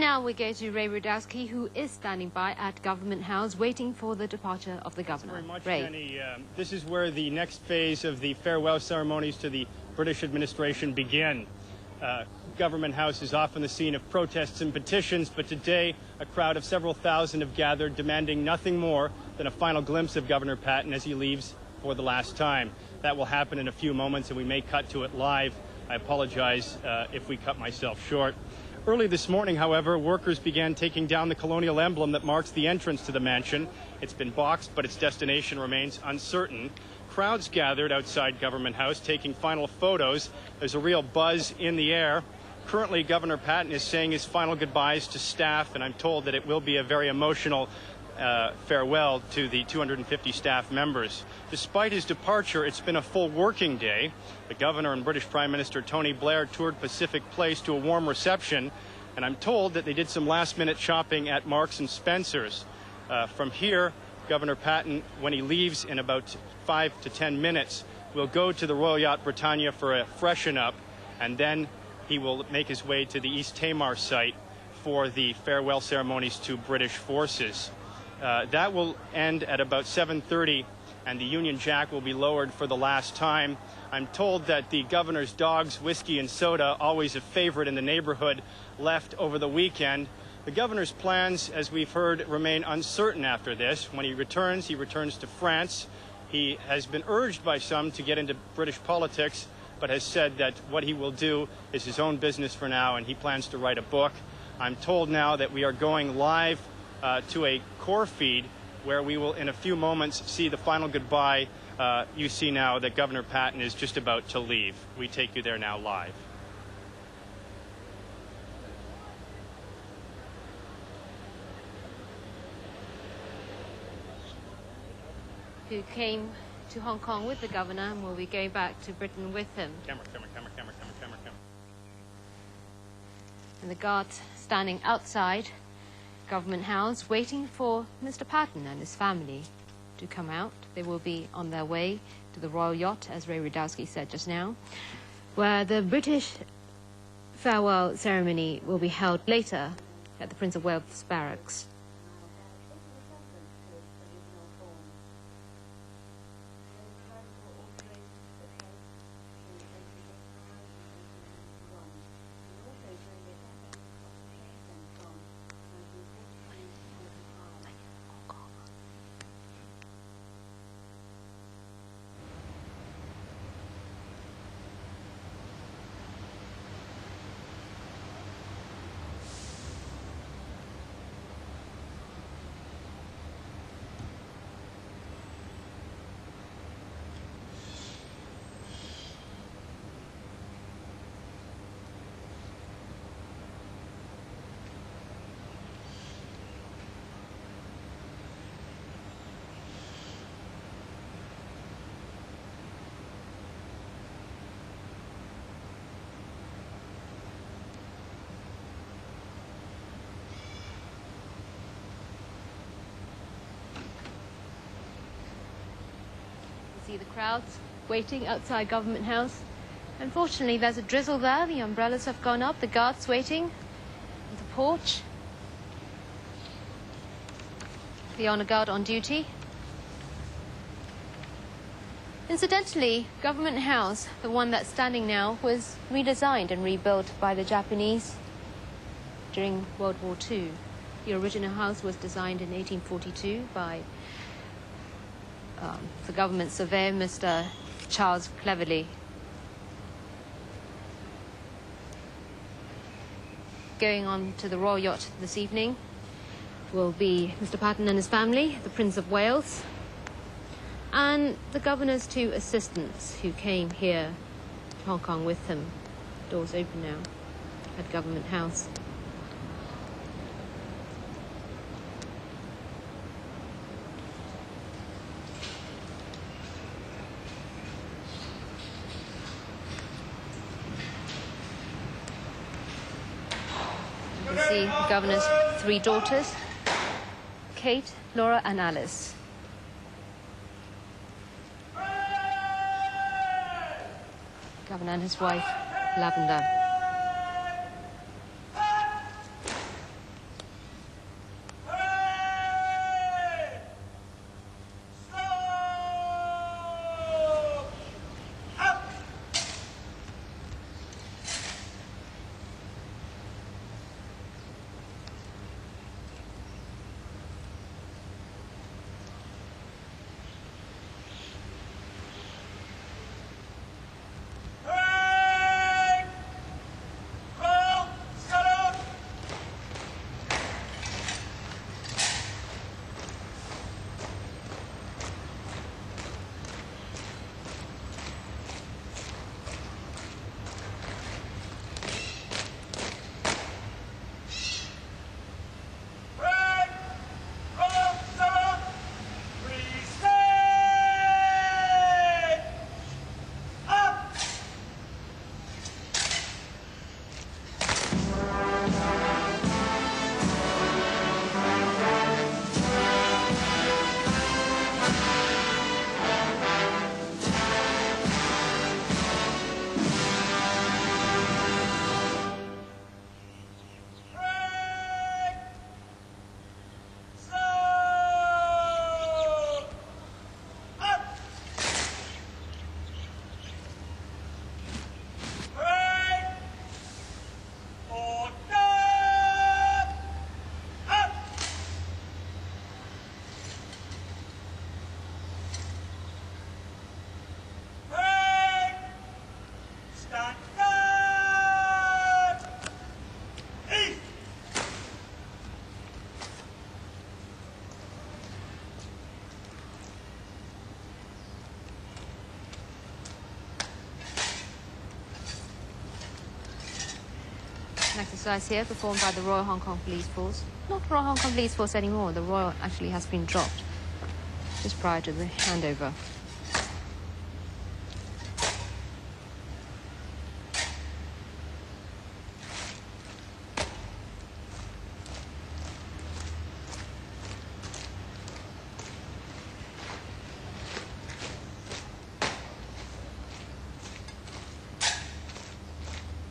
now we go to Ray Rudowski, who is standing by at Government House, waiting for the departure of the governor. Thanks very much, Ray. Jenny. This is where the next phase of the farewell ceremonies to the British administration begin. Government House is often the scene of protests and petitions, but today a crowd of several thousand have gathered, demanding nothing more than a final glimpse of Governor Patten as he leaves for the last time. That will happen in a few moments, and we may cut to it live. I apologize if we cut myself short. Early this morning, however, workers began taking down the colonial emblem that marks the entrance to the mansion. It's been boxed, but its destination remains uncertain. Crowds gathered outside Government House taking final photos. There's a real buzz in the air. Currently, Governor Patten is saying his final goodbyes to staff, and I'm told that it will be a very emotional farewell to the 250 staff members. Despite his departure, it's been a full working day. The governor and British Prime Minister Tony Blair toured Pacific Place to a warm reception, and I'm told that they did some last-minute shopping at Marks and Spencer's. From here, Governor Patten, when he leaves in about 5 to 10 minutes, will go to the Royal Yacht Britannia for a freshen-up, and then he will make his way to the East Tamar site for the farewell ceremonies to British forces. That will end at about 7:30, and the Union Jack will be lowered for the last time. I'm told that the governor's dog's whiskey and soda, always a favorite in the neighborhood, left over the weekend. The governor's plans, as we've heard, remain uncertain after this. When he returns to France. He has been urged by some to get into British politics, but has said that what he will do is his own business for now, and he plans to write a book. I'm told now that we are going live to a core feed where we will in a few moments see the final goodbye. You see now that Governor Patten is just about to leave. We take you there now live. Who came to Hong Kong with the governor and will be going back to Britain with him. Camera. And the guards standing outside Government House waiting for Mr. Patten and his family to come out. They will be on their way to the Royal Yacht, as Ray Rudowski said just now, where the British farewell ceremony will be held later at the Prince of Wales Barracks. See the crowds waiting outside Government House. Unfortunately, there's a drizzle there. The umbrellas have gone up. The guards waiting at the porch. The honor guard on duty. Incidentally, Government House, the one that's standing now, was redesigned and rebuilt by the Japanese during World War II. The original house was designed in 1842 by the government surveyor, Mr. Charles Cleverly. Going on to the Royal Yacht this evening will be Mr. Patten and his family, the Prince of Wales, and the governor's two assistants who came here to Hong Kong with him. Doors open now at Government House. You can see the governor's three daughters, Kate, Laura and Alice. Governor and his wife, Lavender. an exercise here performed by the Royal Hong Kong Police Force. Not Royal Hong Kong Police Force anymore. The Royal actually has been dropped just prior to the handover.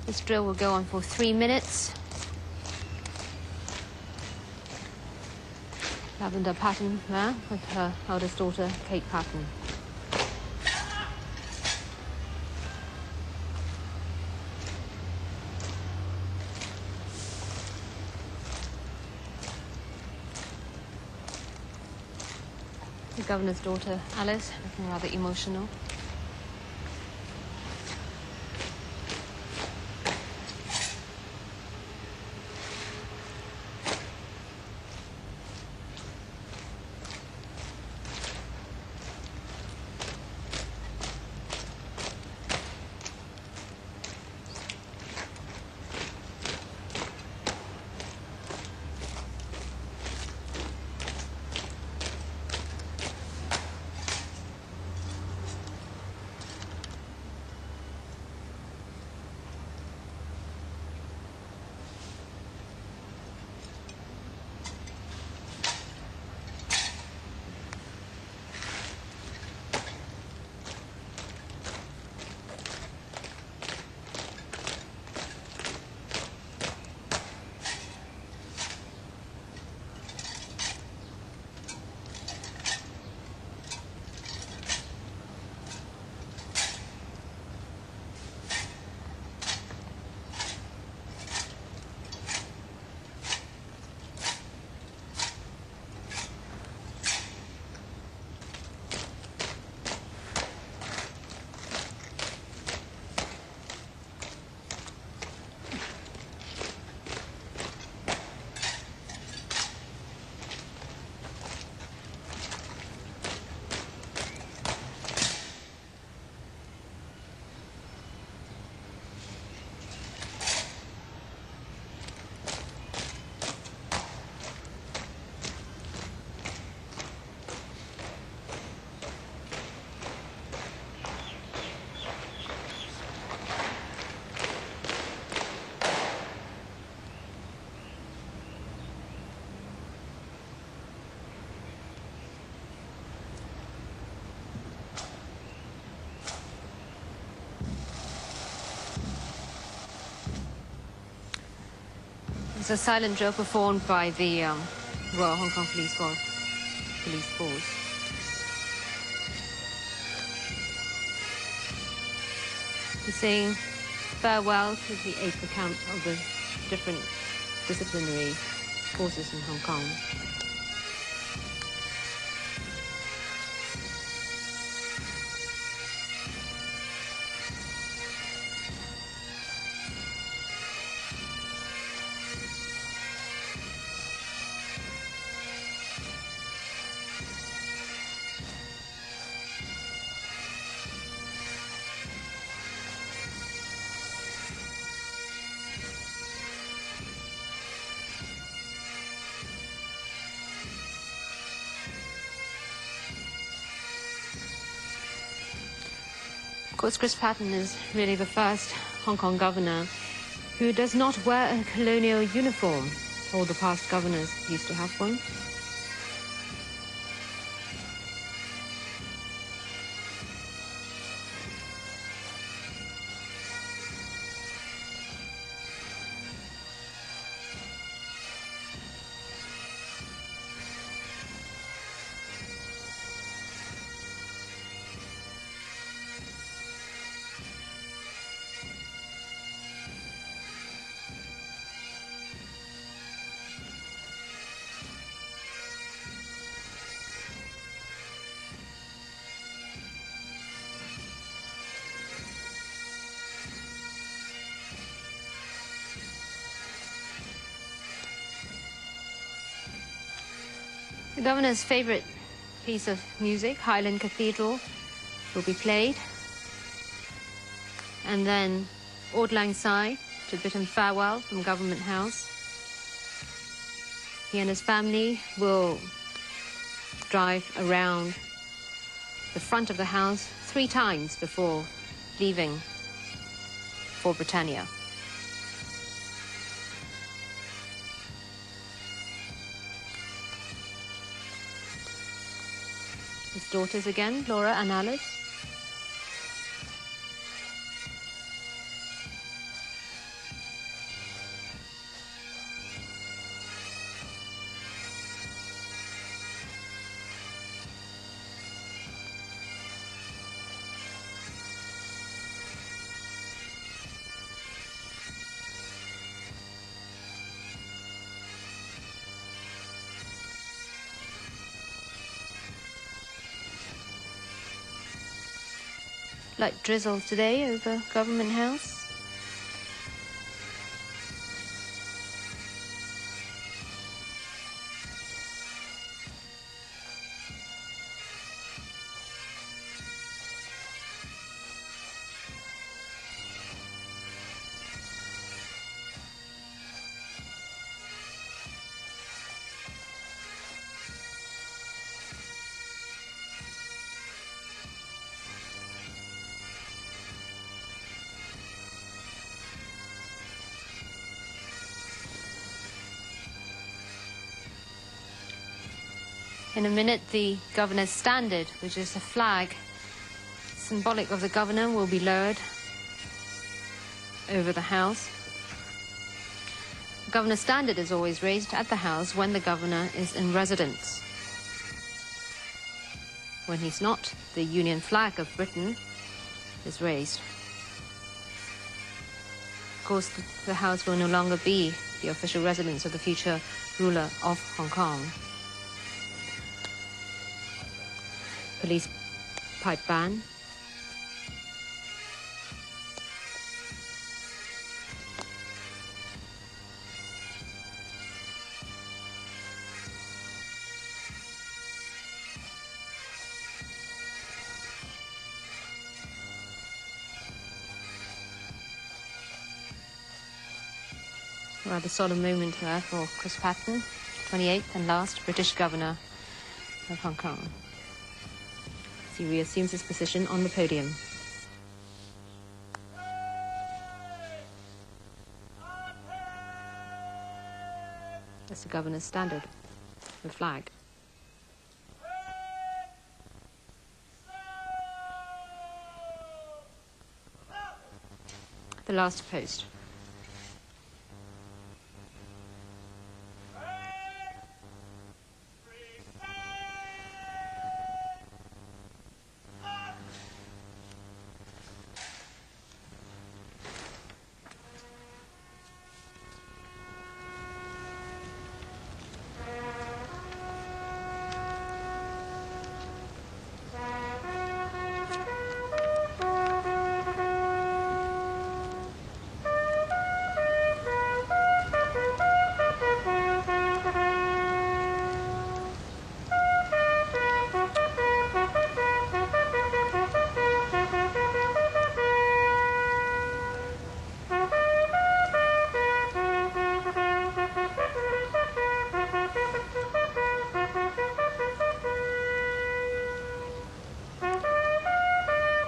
This drill will go on for 3 minutes. Lavender Patton there with her eldest daughter, Kate Patton. The governor's daughter, Alice, looking rather emotional. It's a silent drill performed by the Royal Hong Kong Police Force. He's saying farewell to the 8th account of the different disciplinary forces in Hong Kong. Of course, Chris Patten is really the first Hong Kong governor who does not wear a colonial uniform. All the past governors used to have one. The governor's favorite piece of music, Highland Cathedral, will be played. And then Auld Lang Syne to bid him farewell from Government House. He and his family will drive around the front of the house 3 times before leaving for Britannia. His daughters again, Laura and Alice. Light drizzle today over Government House. In a minute, the governor's standard, which is a flag symbolic of the governor, will be lowered over the house. The governor's standard is always raised at the house when the governor is in residence. When he's not, the Union flag of Britain is raised. Of course, the house will no longer be the official residence of the future ruler of Hong Kong. Police pipe band. Rather solemn moment there for Chris Patten, 28th and last British governor of Hong Kong. He reassumes his position on the podium. That's the governor's standard, the flag. The last post.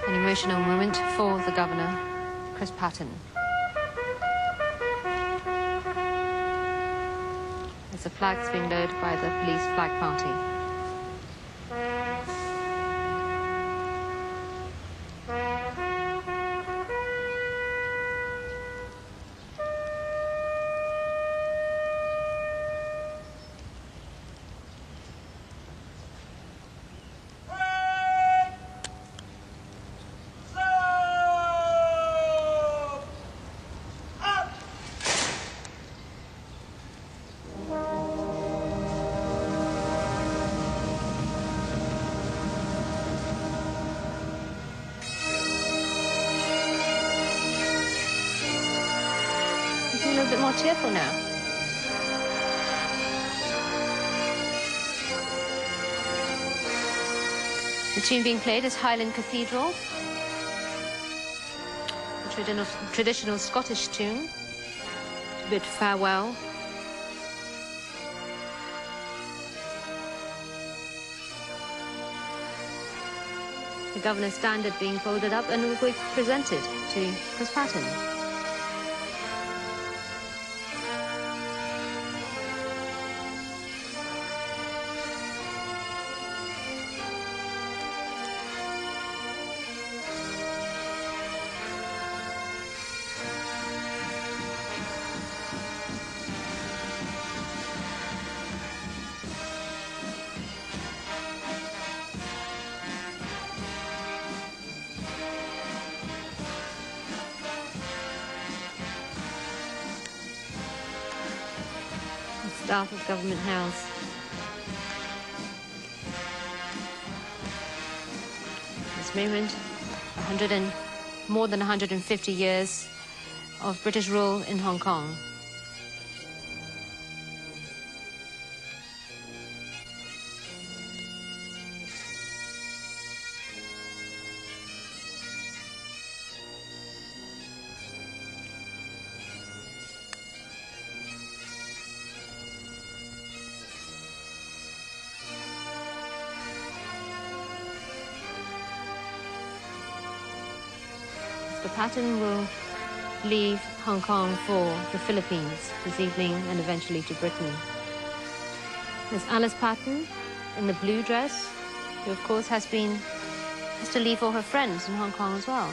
An emotional moment for the governor, Chris Patten. As the flag's being lowered by the police flag party. A little bit more cheerful now. The tune being played is Highland Cathedral, a traditional Scottish tune. bid farewell. The governor's standard being folded up and will be presented to Chris Patten. Staff of Government House. This moment, more than 150 years of British rule in Hong Kong. Mr. Patten will leave Hong Kong for the Philippines this evening and eventually to Britain. Miss Alice Patten in the blue dress, who of course has to leave all her friends in Hong Kong as well.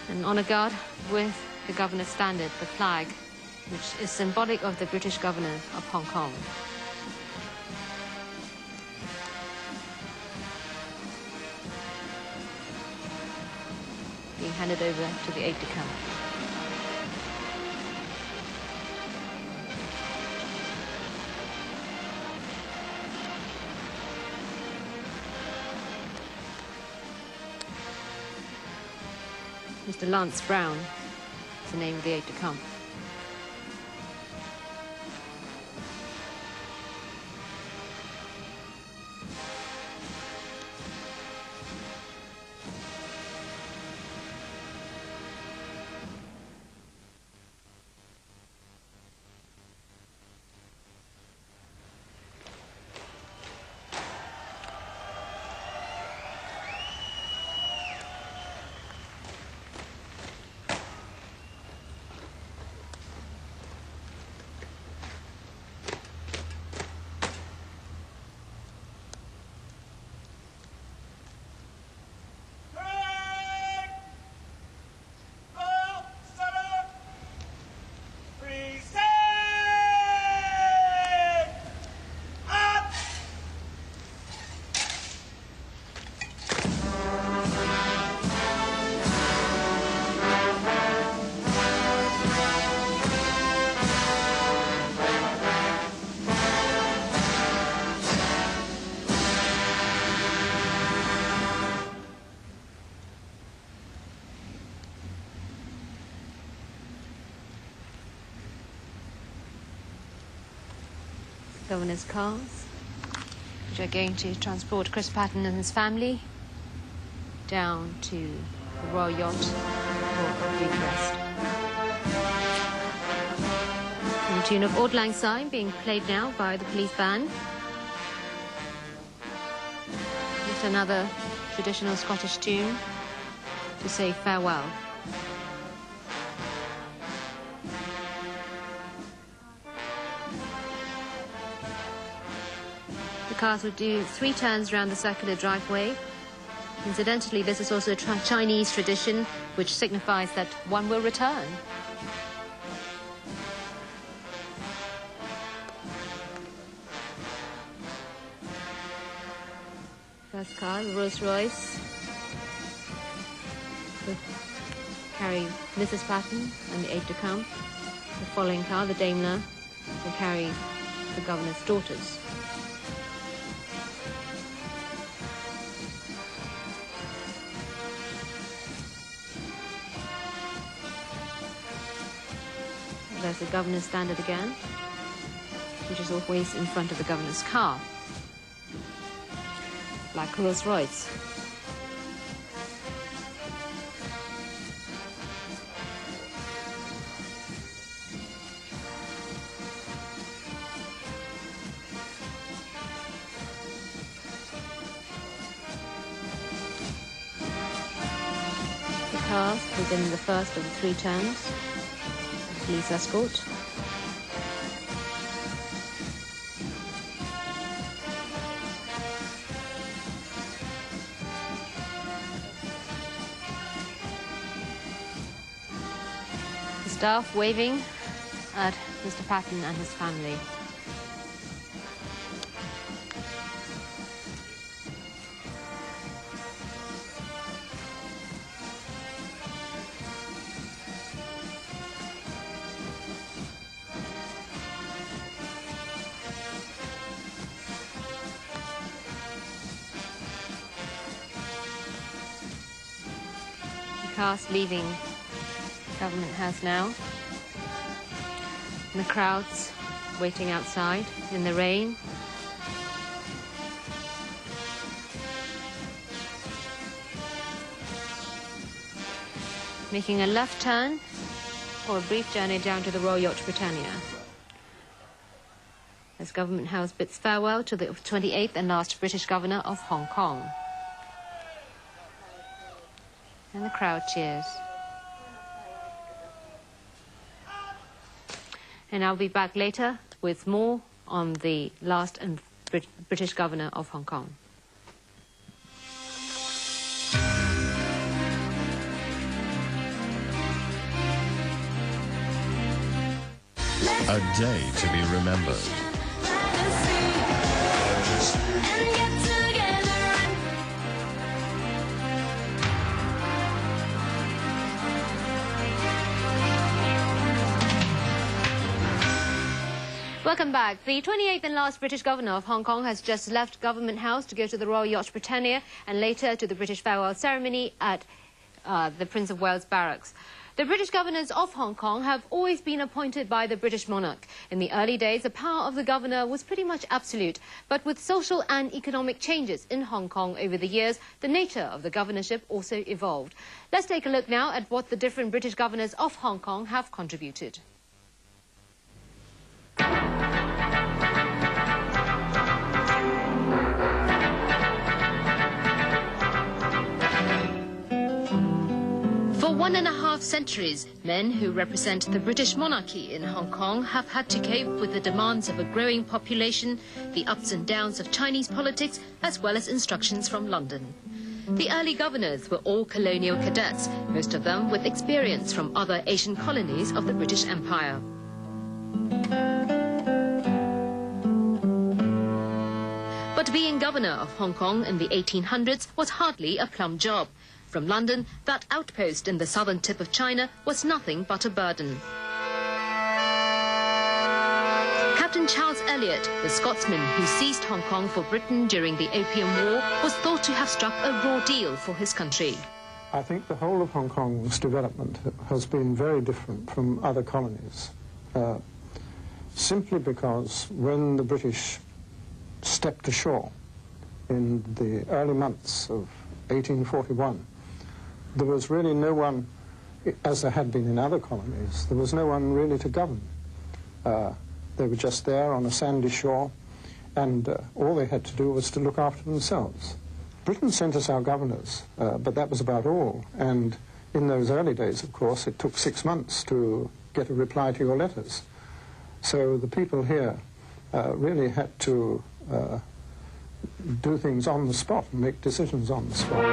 And honor guard with the governor's standard, the flag, which is symbolic of the British governor of Hong Kong. Being handed over to the aide-de-camp. Mr. Lance Brown is the name of the aide-de-camp. Governor's cars, which are going to transport Chris Patten and his family down to the Royal Yacht for a brief rest. And the tune of Auld Lang Syne being played now by the police band. Just another traditional Scottish tune to say farewell. Cars will do 3 turns around the circular driveway. Incidentally, this is also a Chinese tradition which signifies that one will return. First car, the Rolls-Royce, will carry Mrs. Patten and the aide-de-camp. The following car, the Daimler, will carry the governor's daughters. There's the governor's standard again. which is always in front of the governor's car. Black Rolls-Royce. The cars within the first of the 3 turns. Police escort. The staff waving at Mr. Patton and his family. Cars leaving Government House now. And the crowds waiting outside in the rain. Making a left turn for a brief journey down to the Royal Yacht Britannia. As Government House bids farewell to the 28th and last British Governor of Hong Kong. And the crowd cheers. And I'll be back later with more on the last and British Governor of Hong Kong. A day to be remembered. Welcome back. The 28th and last British Governor of Hong Kong has just left Government House to go to the Royal Yacht Britannia and later to the British farewell ceremony at the Prince of Wales Barracks. The British governors of Hong Kong have always been appointed by the British monarch. In the early days, the power of the governor was pretty much absolute. But with social and economic changes in Hong Kong over the years, the nature of the governorship also evolved. Let's take a look now at what the different British governors of Hong Kong have contributed. For 1.5 centuries, men who represent the British monarchy in Hong Kong have had to cope with the demands of a growing population, the ups and downs of Chinese politics, as well as instructions from London. The early governors were all colonial cadets, most of them with experience from other Asian colonies of the British Empire. But being governor of Hong Kong in the 1800s was hardly a plum job. From London, that outpost in the southern tip of China was nothing but a burden. Captain Charles Elliot, the Scotsman who seized Hong Kong for Britain during the Opium War, was thought to have struck a raw deal for his country. I think the whole of Hong Kong's development has been very different from other colonies, simply because when the British stepped ashore in the early months of 1841, there was really no one, as there had been in other colonies, there was no one really to govern. They were just there on a sandy shore, and all they had to do was to look after themselves. Britain sent us our governors, but that was about all. And in those early days, of course, it took 6 months to get a reply to your letters. So the people here really had to do things on the spot and make decisions on the spot.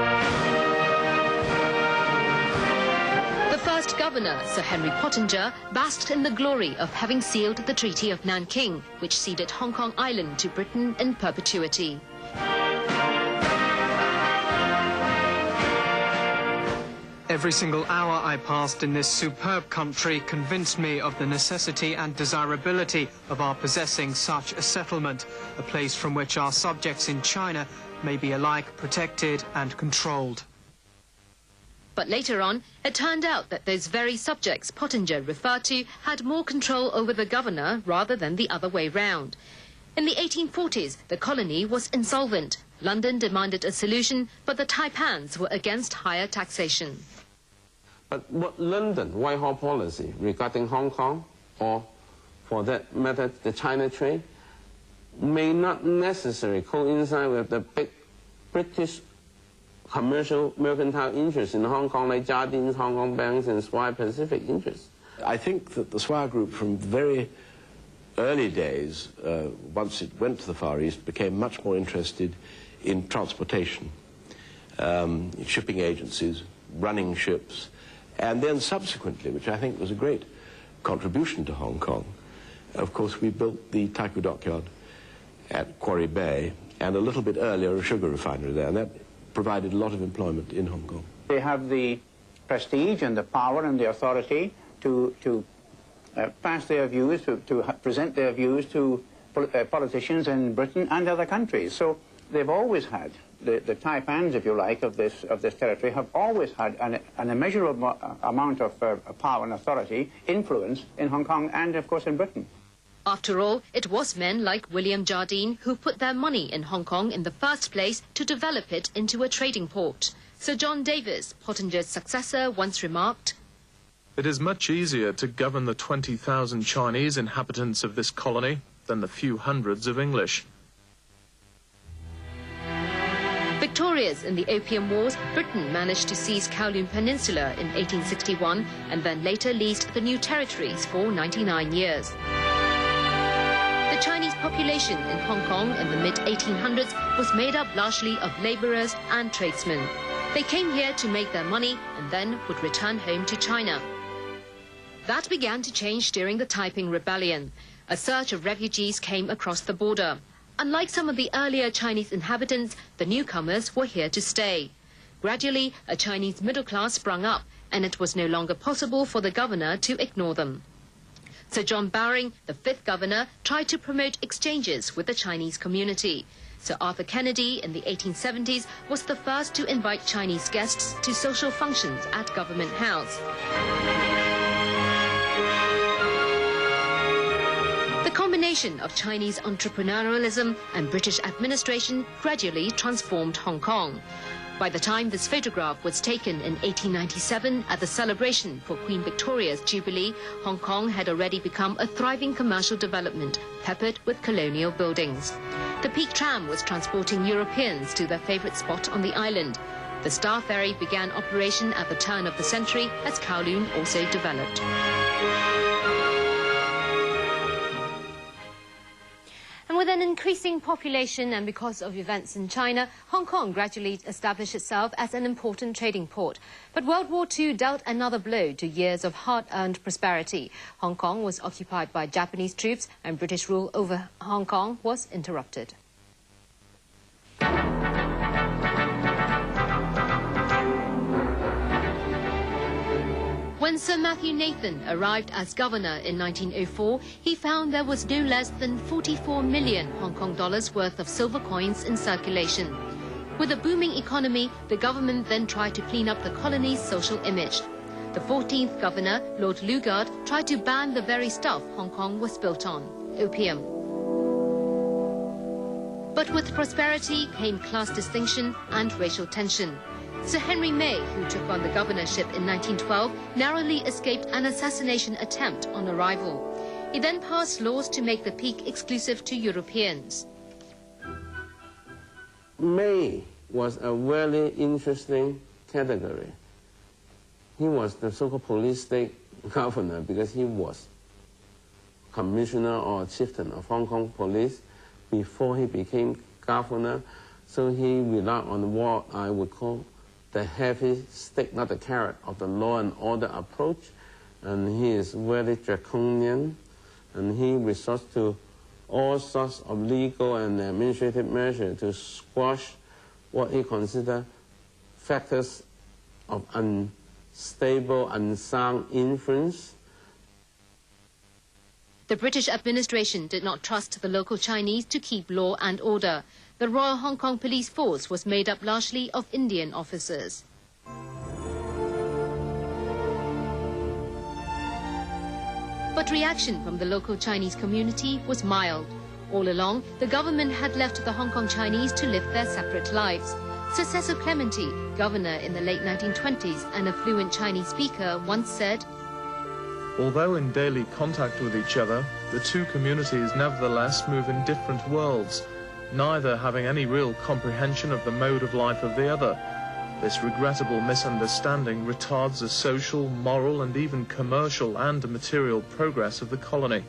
The first governor, Sir Henry Pottinger, basked in the glory of having sealed the Treaty of Nanking, which ceded Hong Kong Island to Britain in perpetuity. Every single hour I passed in this superb country convinced me of the necessity and desirability of our possessing such a settlement, a place from which our subjects in China may be alike protected and controlled. But later on, it turned out that those very subjects Pottinger referred to had more control over the governor rather than the other way round. In the 1840s, the colony was insolvent. London demanded a solution, but the Taipans were against higher taxation. But what London Whitehall policy regarding Hong Kong, or for that matter the China trade, may not necessarily coincide with the big British commercial mercantile interests in Hong Kong, like Jardine's Hong Kong Banks and Swire Pacific interests. I think that the Swire Group from very early days, once it went to the Far East, became much more interested in transportation, shipping agencies, running ships, and then subsequently, which I think was a great contribution to Hong Kong, of course we built the Taikoo Dockyard at Quarry Bay, and a little bit earlier a sugar refinery there, and that provided a lot of employment in Hong Kong. They have the prestige and the power and the authority to pass their views, to present their views to politicians in Britain and other countries. So they've always had, the Taipans, if you like, of this territory, have always had an immeasurable amount of power and authority, influence in Hong Kong and, of course, in Britain. After all, it was men like William Jardine who put their money in Hong Kong in the first place to develop it into a trading port. Sir John Davis, Pottinger's successor, once remarked, "It is much easier to govern the 20,000 Chinese inhabitants of this colony than the few hundreds of English." Victorious in the Opium Wars, Britain managed to seize Kowloon Peninsula in 1861 and then later leased the new territories for 99 years. The Chinese population in Hong Kong in the mid-1800s was made up largely of labourers and tradesmen. They came here to make their money and then would return home to China. That began to change during the Taiping Rebellion. A surge of refugees came across the border. Unlike some of the earlier Chinese inhabitants, the newcomers were here to stay. Gradually, a Chinese middle class sprung up, and it was no longer possible for the governor to ignore them. Sir John Bowring, the fifth governor, tried to promote exchanges with the Chinese community. Sir Arthur Kennedy, in the 1870s, was the first to invite Chinese guests to social functions at Government House. The combination of Chinese entrepreneurialism and British administration gradually transformed Hong Kong. By the time this photograph was taken in 1897 at the celebration for Queen Victoria's Jubilee, Hong Kong had already become a thriving commercial development, peppered with colonial buildings. The Peak Tram was transporting Europeans to their favourite spot on the island. The Star Ferry began operation at the turn of the century as Kowloon also developed. And with an increasing population and because of events in China, Hong Kong gradually established itself as an important trading port. But World War II dealt another blow to years of hard-earned prosperity. Hong Kong was occupied by Japanese troops and British rule over Hong Kong was interrupted. When Sir Matthew Nathan arrived as governor in 1904, he found there was no less than 44 million Hong Kong dollars worth of silver coins in circulation. With a booming economy, the government then tried to clean up the colony's social image. The 14th governor, Lord Lugard, tried to ban the very stuff Hong Kong was built on, opium. But with prosperity came class distinction and racial tension. Sir Henry May, who took on the governorship in 1912, narrowly escaped an assassination attempt on arrival. He then passed laws to make the Peak exclusive to Europeans. May was a very interesting category. He was the so-called police state governor because he was commissioner or chieftain of Hong Kong police before he became governor. So he relied on what I would call the heavy stick, not the carrot, of the law and order approach. And he is very draconian, and he resorts to all sorts of legal and administrative measures to squash what he considers factors of unstable, unsound influence. The British administration did not trust the local Chinese to keep law and order. The Royal Hong Kong Police Force was made up largely of Indian officers. But reaction from the local Chinese community was mild. All along, the government had left the Hong Kong Chinese to live their separate lives. Sir Cecil Clementi, governor in the late 1920s and a fluent Chinese speaker, once said, Although in daily contact with each other, the two communities nevertheless move in different worlds, neither having any real comprehension of the mode of life of the other. This regrettable misunderstanding retards the social, moral and even commercial and material progress of the colony.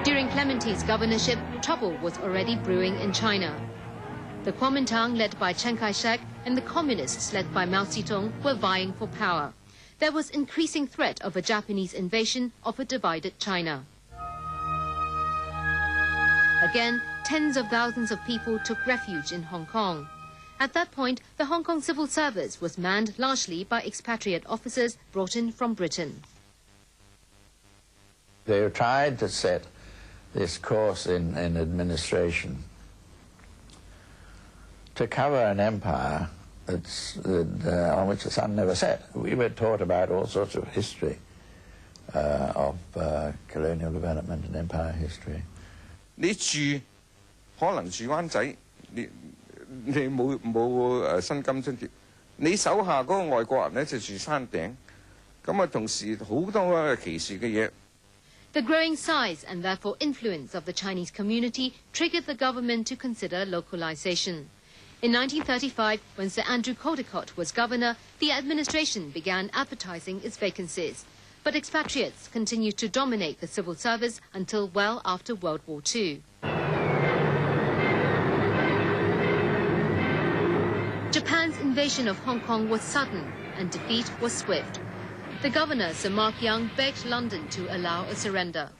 During Clementi's governorship, trouble was already brewing in China. The Kuomintang, led by Chiang Kai-shek, and the Communists, led by Mao Zedong, were vying for power. There was increasing threat of a Japanese invasion of a divided China. Again, tens of thousands of people took refuge in Hong Kong. At that point, the Hong Kong civil service was manned largely by expatriate officers brought in from Britain. They tried to set this course in administration to cover an empire on which the sun never set. We were taught about all sorts of history of colonial development and empire history. 你住可能住灣仔，你冇薪金津貼，你手下嗰個外國人咧就住山頂，咁啊同時好多歧視嘅嘢。 The growing size and therefore influence of the Chinese community triggered the government to consider localization. In 1935, when Sir Andrew Caldecott was governor, the administration began advertising its vacancies. But expatriates continued to dominate the civil service until well after World War II. Japan's invasion of Hong Kong was sudden and defeat was swift. The governor, Sir Mark Young, begged London to allow a surrender.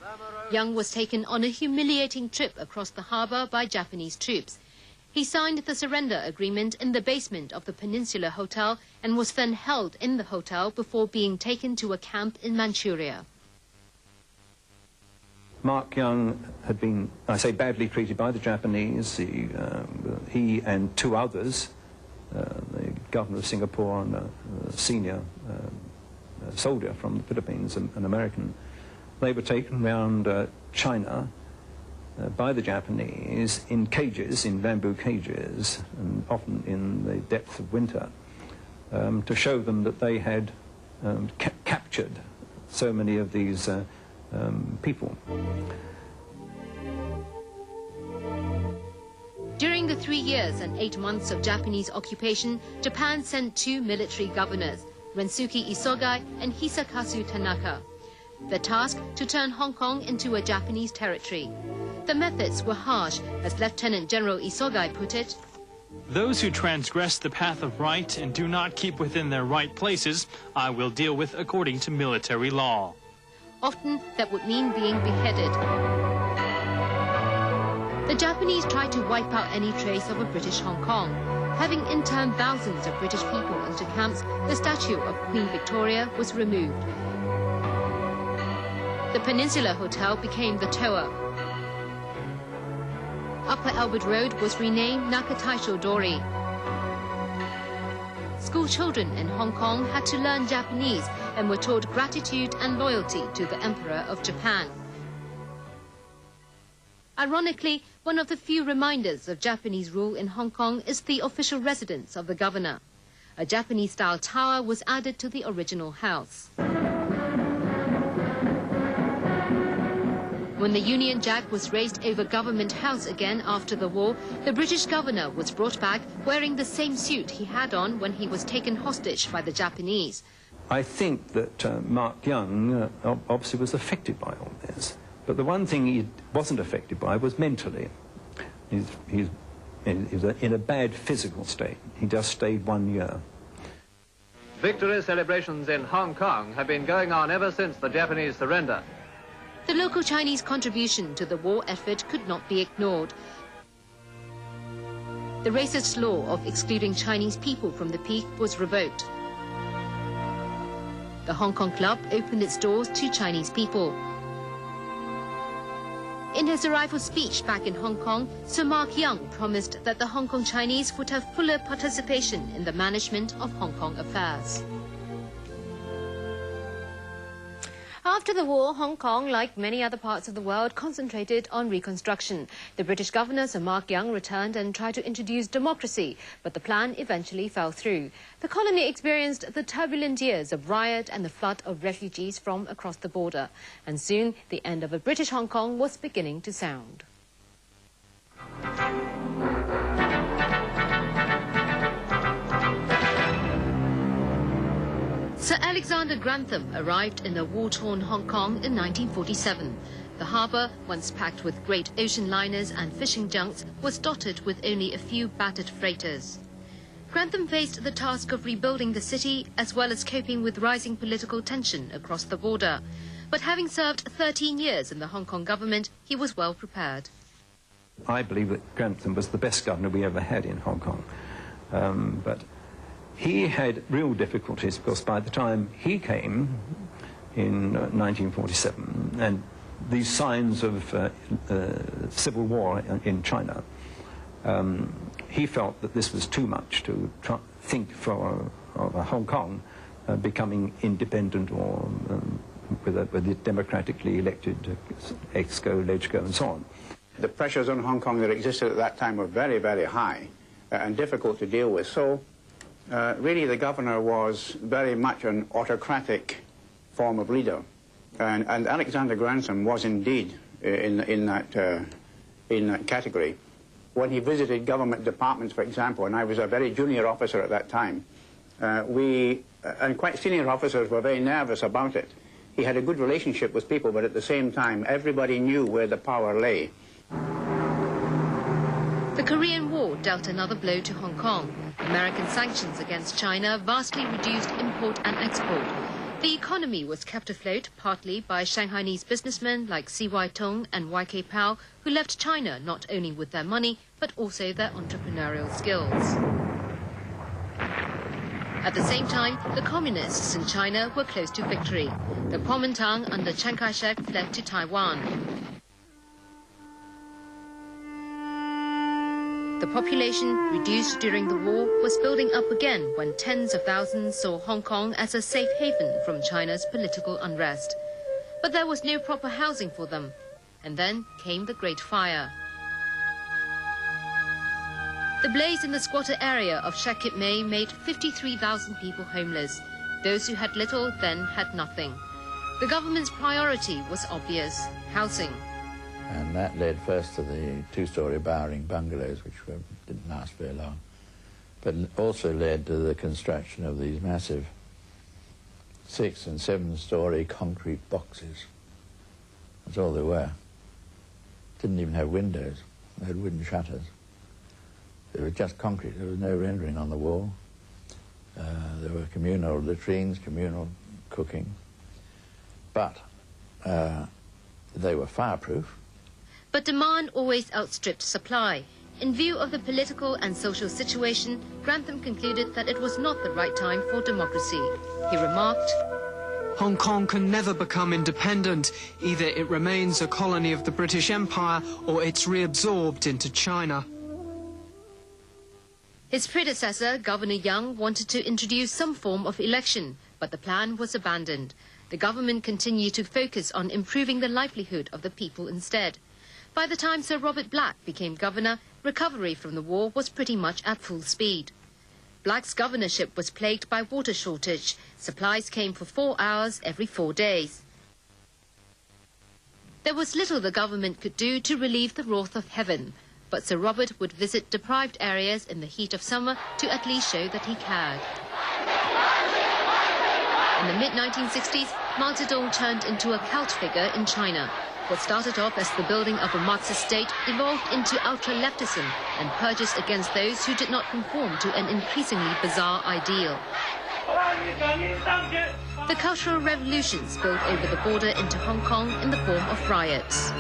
Young was taken on a humiliating trip across the harbour by Japanese troops. He signed the surrender agreement in the basement of the Peninsula Hotel and was then held in the hotel before being taken to a camp in Manchuria. Mark Young had been, I say, badly treated by the Japanese. He and two others, the governor of Singapore and a senior soldier from the Philippines, an American, they were taken around China by the Japanese in cages, in bamboo cages, and often in the depth of winter, to show them that they had captured so many of these people. During the 3 years and 8 months of Japanese occupation, Japan sent two military governors, Rensuke Isogai and Hisakazu Tanaka. The task to turn Hong Kong into a Japanese territory. The methods were harsh, as Lieutenant General Isogai put it. Those who transgress the path of right and do not keep within their right places, I will deal with according to military law. Often that would mean being beheaded. The Japanese tried to wipe out any trace of a British Hong Kong. Having interned thousands of British people into camps, the statue of Queen Victoria was removed. The Peninsula Hotel became the Tower. Upper Albert Road was renamed Nakataisho Dori. School children in Hong Kong had to learn Japanese and were taught gratitude and loyalty to the Emperor of Japan. Ironically, one of the few reminders of Japanese rule in Hong Kong is the official residence of the governor. A Japanese-style tower was added to the original house. When the Union Jack was raised over Government House again after the war, the British governor was brought back wearing the same suit he had on when he was taken hostage by the Japanese. I think that Mark Young obviously was affected by all this. But the one thing he wasn't affected by was mentally. He's in a bad physical state. He just stayed 1 year. Victory celebrations in Hong Kong have been going on ever since the Japanese surrender. The local Chinese contribution to the war effort could not be ignored. The racist law of excluding Chinese people from the peak was revoked. The Hong Kong Club opened its doors to Chinese people. In his arrival speech back in Hong Kong, Sir Mark Young promised that the Hong Kong Chinese would have fuller participation in the management of Hong Kong affairs. After the war, Hong Kong, like many other parts of the world, concentrated on reconstruction. The British governor, Sir Mark Young, returned and tried to introduce democracy, but the plan eventually fell through. The colony experienced the turbulent years of riot and the flood of refugees from across the border. And soon, the end of a British Hong Kong was beginning to sound. Sir Alexander Grantham arrived in the war-torn Hong Kong in 1947. The harbour, once packed with great ocean liners and fishing junks, was dotted with only a few battered freighters. Grantham faced the task of rebuilding the city as well as coping with rising political tension across the border. But having served 13 years in the Hong Kong government, he was well prepared. I believe that Grantham was the best governor we ever had in Hong Kong. But he had real difficulties because by the time he came in 1947 and these signs of civil war in China, he felt that this was too much to think for Hong Kong becoming independent or with a democratically elected EXCO, LegCo and so on. The pressures on Hong Kong that existed at that time were very, very high and difficult to deal with. So really the governor was very much an autocratic form of leader. And Alexander Grantham was indeed in that category. When he visited government departments, for example, and I was a very junior officer at that time, and quite senior officers were very nervous about it. He had a good relationship with people, but at the same time, everybody knew where the power lay. The Korean War dealt another blow to Hong Kong. American sanctions against China vastly reduced import and export. The economy was kept afloat partly by Shanghainese businessmen like C.Y. Tung and Y.K. Pao, who left China not only with their money, but also their entrepreneurial skills. At the same time, the communists in China were close to victory. The Kuomintang under Chiang Kai-shek fled to Taiwan. The population, reduced during the war, was building up again when tens of thousands saw Hong Kong as a safe haven from China's political unrest. But there was no proper housing for them. And then came the Great Fire. The blaze in the squatter area of Shek Kip Mei made 53,000 people homeless. Those who had little then had nothing. The government's priority was obvious: housing. And that led first to the two-storey Bowring bungalows, which didn't last very long, but also led to the construction of these massive 6- and 7-storey concrete boxes. That's all they were. Didn't even have windows. They had wooden shutters. They were just concrete. There was no rendering on the wall. There were communal latrines, communal cooking. But they were fireproof. But demand always outstripped supply. In view of the political and social situation, Grantham concluded that it was not the right time for democracy. He remarked, Hong Kong can never become independent. Either it remains a colony of the British Empire or it's reabsorbed into China. His predecessor, Governor Young, wanted to introduce some form of election, but the plan was abandoned. The government continued to focus on improving the livelihood of the people instead. By the time Sir Robert Black became governor, recovery from the war was pretty much at full speed. Black's governorship was plagued by water shortage. Supplies came for 4 hours every 4 days. There was little the government could do to relieve the wrath of heaven, but Sir Robert would visit deprived areas in the heat of summer to at least show that he cared. In the mid-1960s, Mao Zedong turned into a cult figure in China. What started off as the building of a Marxist state evolved into ultra-leftism and purges against those who did not conform to an increasingly bizarre ideal. The Cultural Revolution spilled over the border into Hong Kong in the form of riots,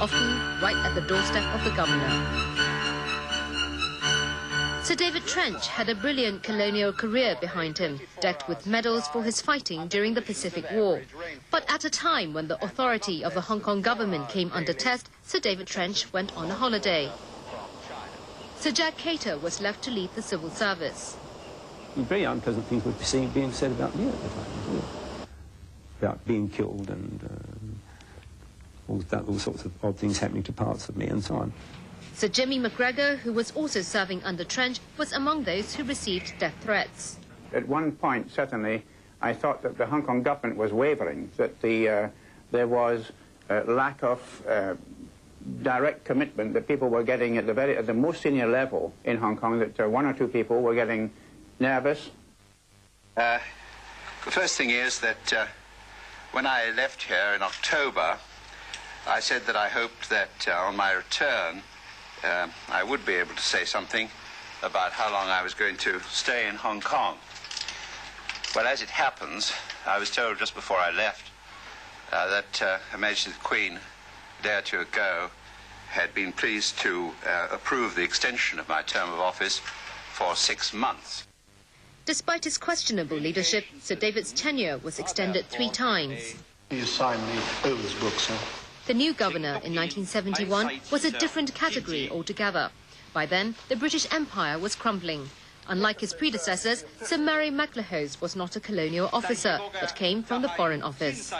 often right at the doorstep of the governor. Sir David Trench had a brilliant colonial career behind him, decked with medals for his fighting during the Pacific War. But at a time when the authority of the Hong Kong government came under test, Sir David Trench went on a holiday. Sir Jack Cater was left to lead the civil service. Very unpleasant things were being said about me at the time. about being killed and all sorts of odd things happening to parts of me and so on. Sir Jimmy McGregor, who was also serving under Trench, was among those who received death threats. At one point, certainly, I thought that the Hong Kong government was wavering, that there was a lack of direct commitment that people were getting at the most senior level in Hong Kong, that one or two people were getting nervous. The first thing is that when I left here in October, I said that I hoped that on my return I would be able to say something about how long I was going to stay in Hong Kong. Well, as it happens, I was told just before I left that Her Majesty the Queen, a day or two ago, had been pleased to approve the extension of my term of office for 6 months. Despite his questionable leadership, Sir David's tenure was extended 3 times. You signed me over this book, sir. The new governor in 1971 was a different category altogether. By then, the British Empire was crumbling. Unlike his predecessors, Sir Murray MacLehose was not a colonial officer, but came from the Foreign Office.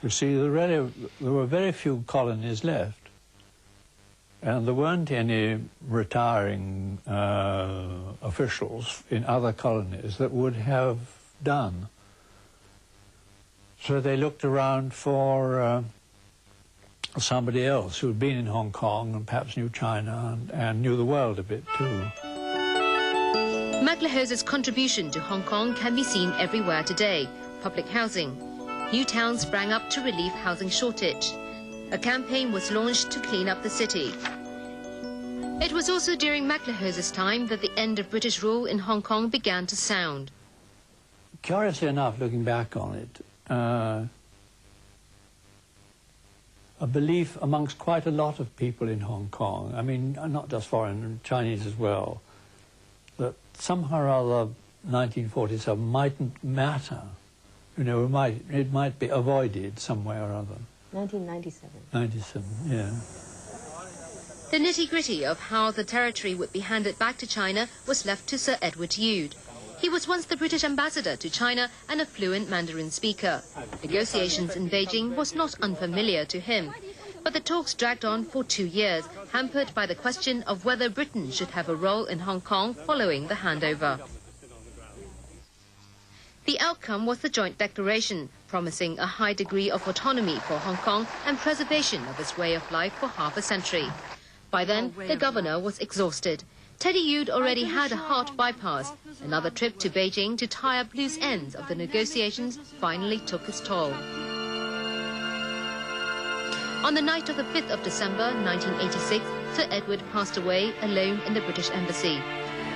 You see, there were very few colonies left, and there weren't any retiring officials in other colonies that would have done. So they looked around for somebody else who'd been in Hong Kong and perhaps knew China and knew the world a bit too. MacLehose's contribution to Hong Kong can be seen everywhere today. Public housing. New towns sprang up to relieve housing shortage. A campaign was launched to clean up the city. It was also during MacLehose's time that the end of British rule in Hong Kong began to sound. Curiously enough, looking back on it, a belief amongst quite a lot of people in Hong Kong, I mean, not just foreign, Chinese as well, that somehow or other 1947 mightn't matter. You know, it might be avoided some way or other. 1997. 97, yeah. The nitty-gritty of how the territory would be handed back to China was left to Sir Edward Youde. He was once the British ambassador to China and a fluent Mandarin speaker. Negotiations in Beijing was not unfamiliar to him. But the talks dragged on for 2 years, hampered by the question of whether Britain should have a role in Hong Kong following the handover. The outcome was the joint declaration, promising a high degree of autonomy for Hong Kong and preservation of its way of life for half a century. By then, the governor was exhausted. Teddy Youde already had a heart bypass. Another trip to Beijing to tie up loose ends of the negotiations finally took its toll. On the night of the 5th of December 1986, Sir Edward passed away alone in the British Embassy.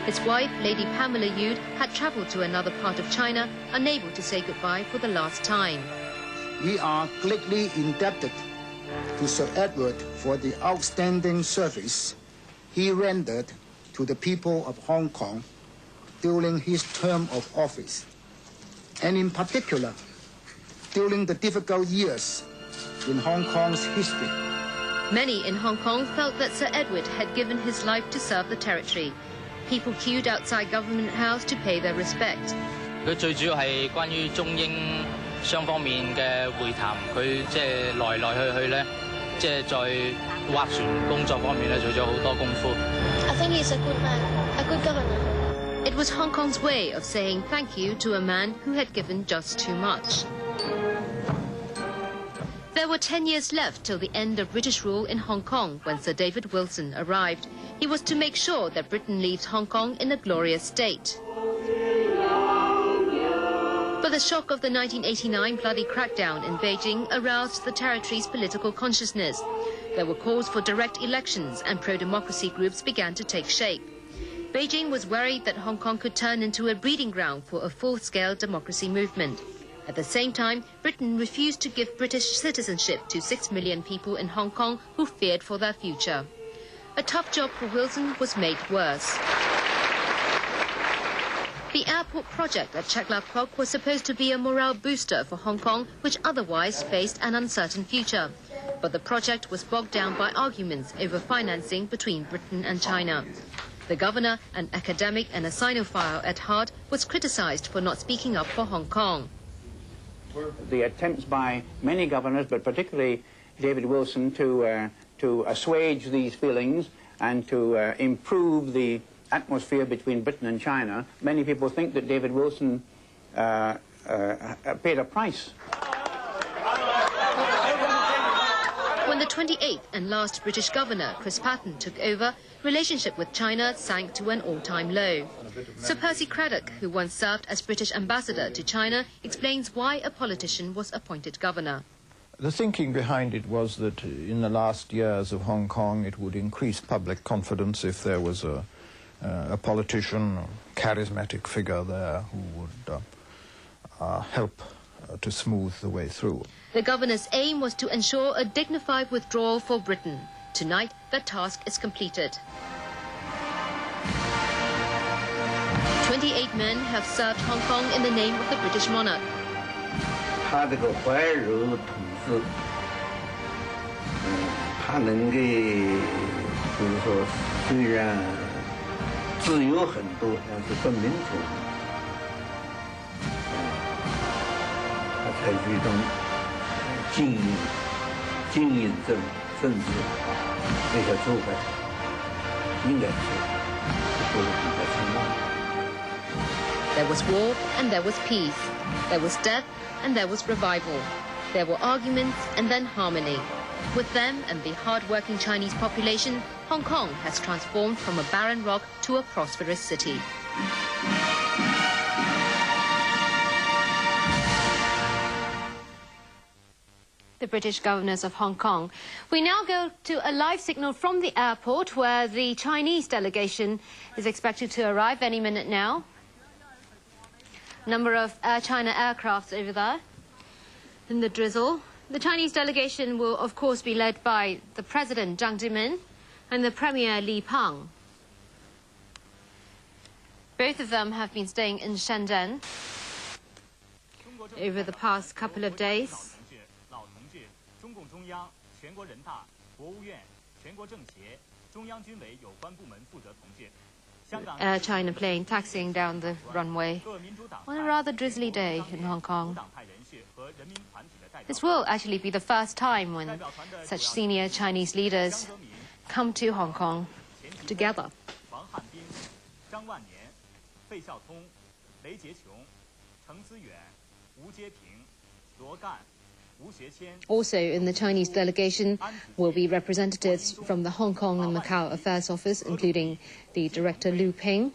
His wife, Lady Pamela Youde, had travelled to another part of China, unable to say goodbye for the last time. We are greatly indebted to Sir Edward for the outstanding service he rendered to the people of Hong Kong during his term of office, and in particular, during the difficult years in Hong Kong's history. Many in Hong Kong felt that Sir Edward had given his life to serve the territory. People queued outside Government House to pay their respect. 佢最主要係關於中英雙方面嘅會談，佢即係來來去去咧，即係在斡旋工作方面咧做咗好多功夫。I think he's a good man, a good governor. It was Hong Kong's way of saying thank you to a man who had given just too much. There were 10 years left till the end of British rule in Hong Kong when Sir David Wilson arrived. He was to make sure that Britain leaves Hong Kong in a glorious state. But the shock of the 1989 bloody crackdown in Beijing aroused the territory's political consciousness. There were calls for direct elections and pro-democracy groups began to take shape. Beijing was worried that Hong Kong could turn into a breeding ground for a full-scale democracy movement. At the same time, Britain refused to give British citizenship to 6 million people in Hong Kong who feared for their future. A tough job for Wilson was made worse. The airport project at Chek Lap Kok was supposed to be a morale booster for Hong Kong, which otherwise faced an uncertain future. But the project was bogged down by arguments over financing between Britain and China. The governor, an academic and a Sinophile at heart, was criticized for not speaking up for Hong Kong. the attempts by many governors, but particularly David Wilson, to assuage these feelings and to improve the atmosphere between Britain and China. Many people think that David Wilson paid a price. When the 28th and last British governor, Chris Patten, took over, relationship with China sank to an all-time low. Sir Percy Craddock, who once served as British ambassador to China, explains why a politician was appointed governor. The thinking behind it was that in the last years of Hong Kong, it would increase public confidence if there was a politician, a charismatic figure there who would help to smooth the way through. The governor's aim was to ensure a dignified withdrawal for Britain. Tonight, the task is completed. 28 men have served Hong Kong in the name of the British monarch. 他这个怀柔统治，他能给，就是说，虽然自由很多，但是不民主。他采取一种经营政治这些做法，应该是做得比较成功。 There was war and there was peace. There was death and there was revival. There were arguments and then harmony. With them and the hard-working Chinese population, Hong Kong has transformed from a barren rock to a prosperous city. The British governors of Hong Kong. We now go to a live signal from the airport where the Chinese delegation is expected to arrive any minute now. Number of Air China aircrafts over there in the drizzle. The Chinese delegation will, of course, be led by the President, Jiang Zemin, and the Premier, Li Peng. Both of them have been staying in Shenzhen over the past couple of days. Air China plane taxiing down the runway on a rather drizzly day in Hong Kong. This will actually be the first time when such senior Chinese leaders come to Hong Kong together. Also in the Chinese delegation will be representatives from the Hong Kong and Macau Affairs Office, including the Director Liu Ping.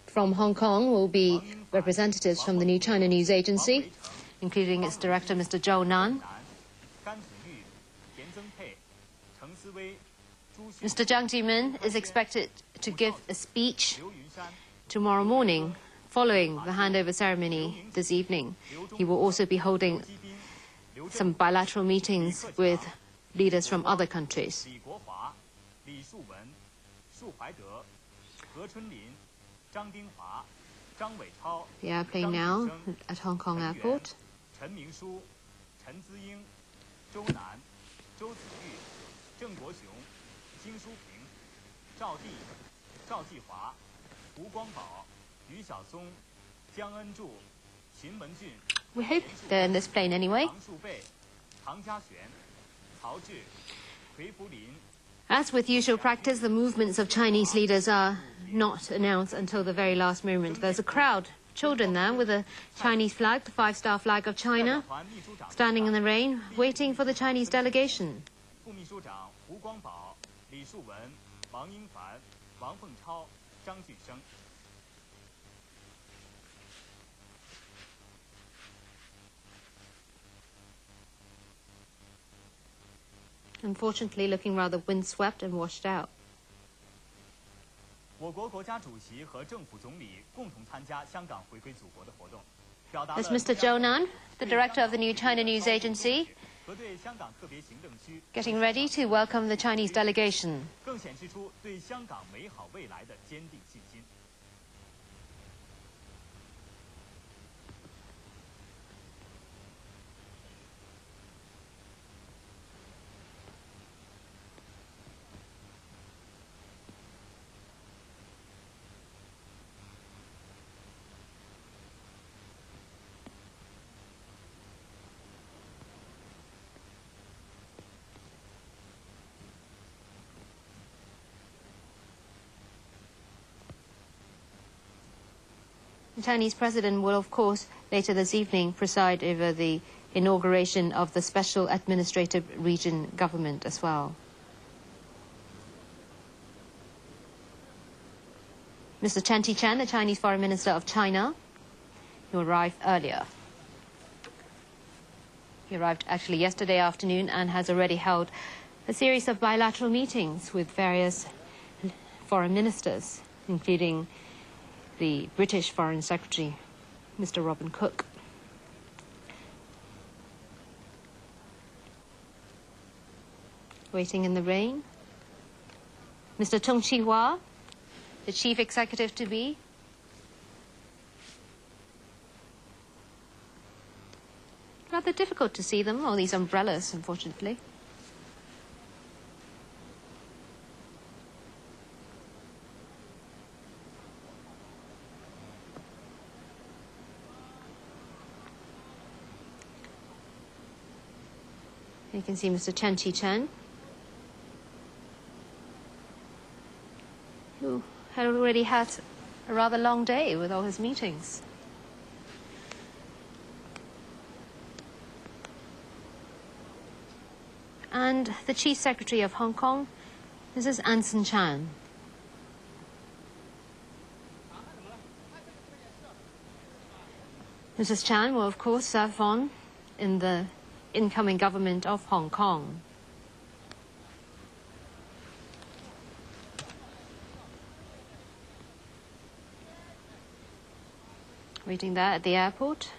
From Hong Kong will be representatives from the New China News Agency, including its director, Mr. Zhou Nan. Mr. Jiang Zemin is expected to give a speech tomorrow morning, following the handover ceremony this evening. He will also be holding some bilateral meetings with leaders from other countries. The airplane now at Hong Kong Airport. We hope they're in this plane anyway. As with usual practice, the movements of Chinese leaders are not announced until the very last moment. There's a crowd, children there, with a Chinese flag, the five-star flag of China, standing in the rain, waiting for the Chinese delegation. Unfortunately, looking rather windswept and washed out. There's Mr. Zhou Nan, the director of the New China News Agency, getting ready to welcome the Chinese delegation. The Chinese president will, of course, later this evening preside over the inauguration of the Special Administrative Region government as well. Mr. Chen Qichen, the Chinese Foreign Minister of China, who arrived earlier. He arrived actually yesterday afternoon and has already held a series of bilateral meetings with various foreign ministers, including the British Foreign Secretary, Mr. Robin Cook. Waiting in the rain. Mr. Tung Chee-hwa, the chief executive to be. Rather difficult to see them, all these umbrellas, unfortunately. You can see Mr. Chen Qichen, who had already had a rather long day with all his meetings. And the Chief Secretary of Hong Kong, Mrs. Anson Chan. Mrs. Chan will, of course, serve on in the incoming government of Hong Kong. Waiting there at the airport.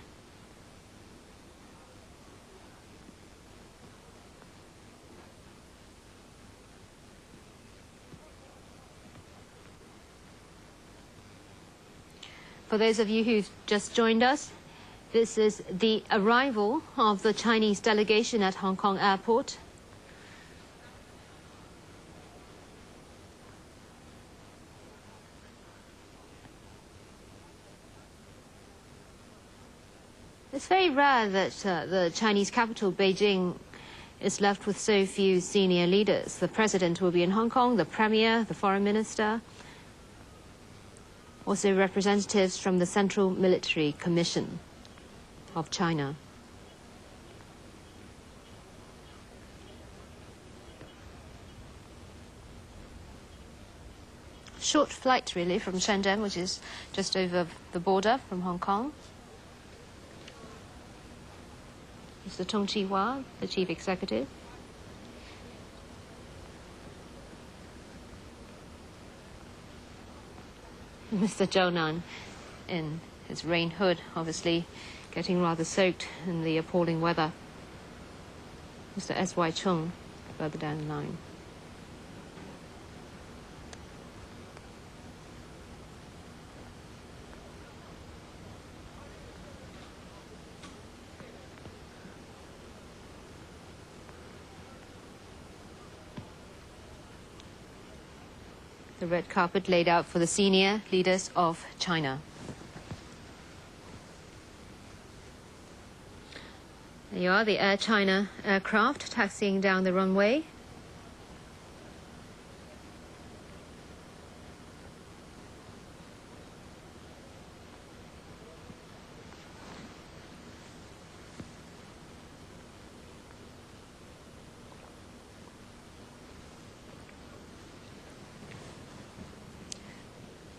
For those of you who've just joined us, this is the arrival of the Chinese delegation at Hong Kong Airport. It's very rare that the Chinese capital, Beijing, is left with so few senior leaders. The president will be in Hong Kong, the premier, the foreign minister, also representatives from the Central Military Commission of China. Short flight, really, from Shenzhen, which is just over the border from Hong Kong. Mr. Tung Chee-hwa, the chief executive. Mr. Zhou Nan in his rain hood, obviously getting rather soaked in the appalling weather. Mr. S.Y. Chung further down the line. The red carpet laid out for the senior leaders of China. There you are, the Air China aircraft taxiing down the runway.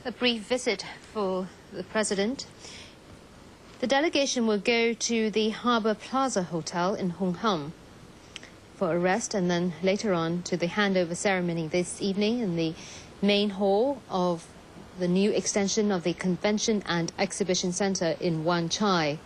A brief visit for the president. The delegation will go to the Harbour Plaza Hotel in Hong Kong for a rest, and then later on to the handover ceremony this evening in the main hall of the new extension of the Convention and Exhibition Centre in Wan Chai.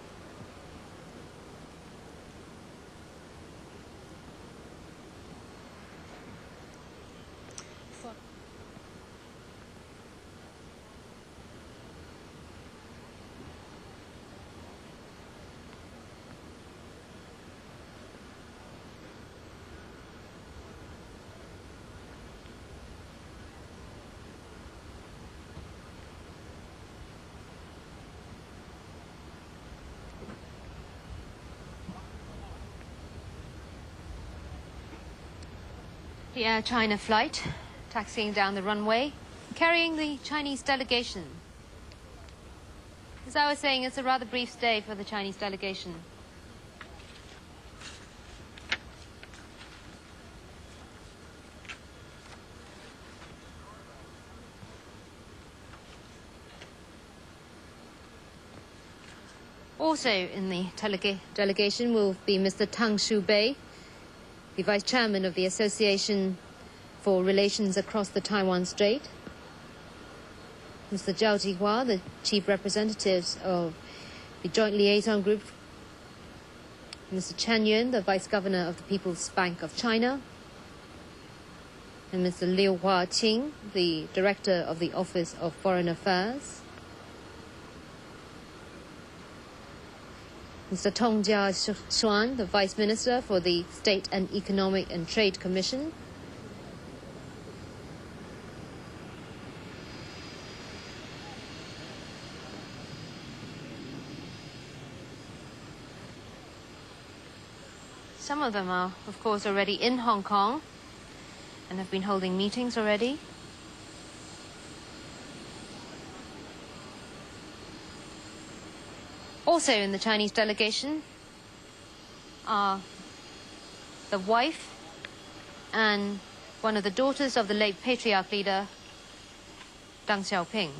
The Air China flight taxiing down the runway, carrying the Chinese delegation. As I was saying, it's a rather brief stay for the Chinese delegation. Also in the delegation will be Mr. Tang Shubei, the Vice Chairman of the Association for Relations Across the Taiwan Strait, Mr. Zhao Jihua, the Chief Representative of the Joint Liaison Group, Mr. Chen Yun, the Vice Governor of the People's Bank of China, and Mr. Liu Huaqing, the Director of the Office of Foreign Affairs, Mr. Tong Jia-xuan, the Vice Minister for the State and Economic and Trade Commission, some of them are, of course, already in Hong Kong and have been holding meetings already. Also in the Chinese delegation are the wife and one of the daughters of the late patriarch leader, Deng Xiaoping.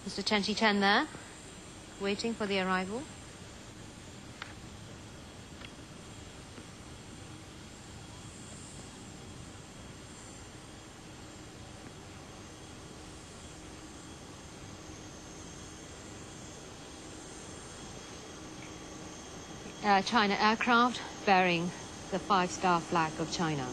Mr. Chen Shi-chen there, waiting for the arrival. China aircraft bearing the 5-star flag of China.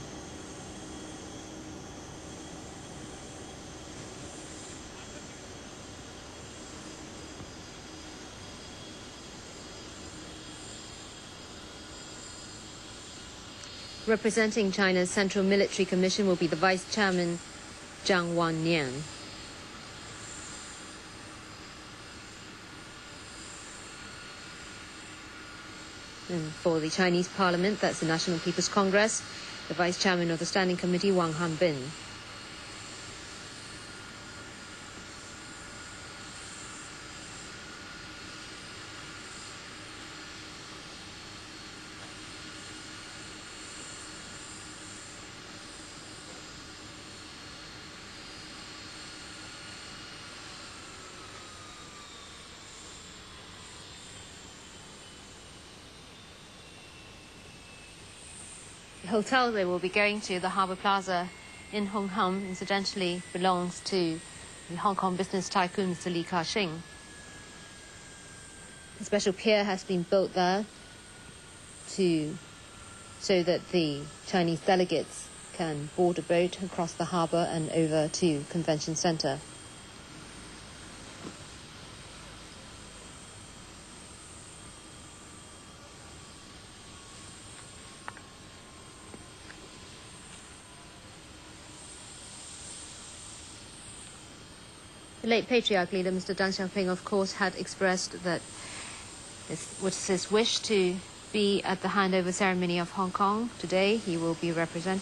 Representing China's Central Military Commission will be the Vice Chairman Zhang Wannian. And for the Chinese Parliament, that's the National People's Congress, the Vice Chairman of the Standing Committee, Wang Hanbin. The hotel they will be going to, the Harbour Plaza in Hong Kong, incidentally belongs to the Hong Kong business tycoon, Mr. Li Ka-shing. A special pier has been built there so that the Chinese delegates can board a boat across the harbour and over to Convention Centre. The late patriarch leader, Mr. Deng Xiaoping, of course, had expressed that it was his wish to be at the handover ceremony of Hong Kong today. He will be representing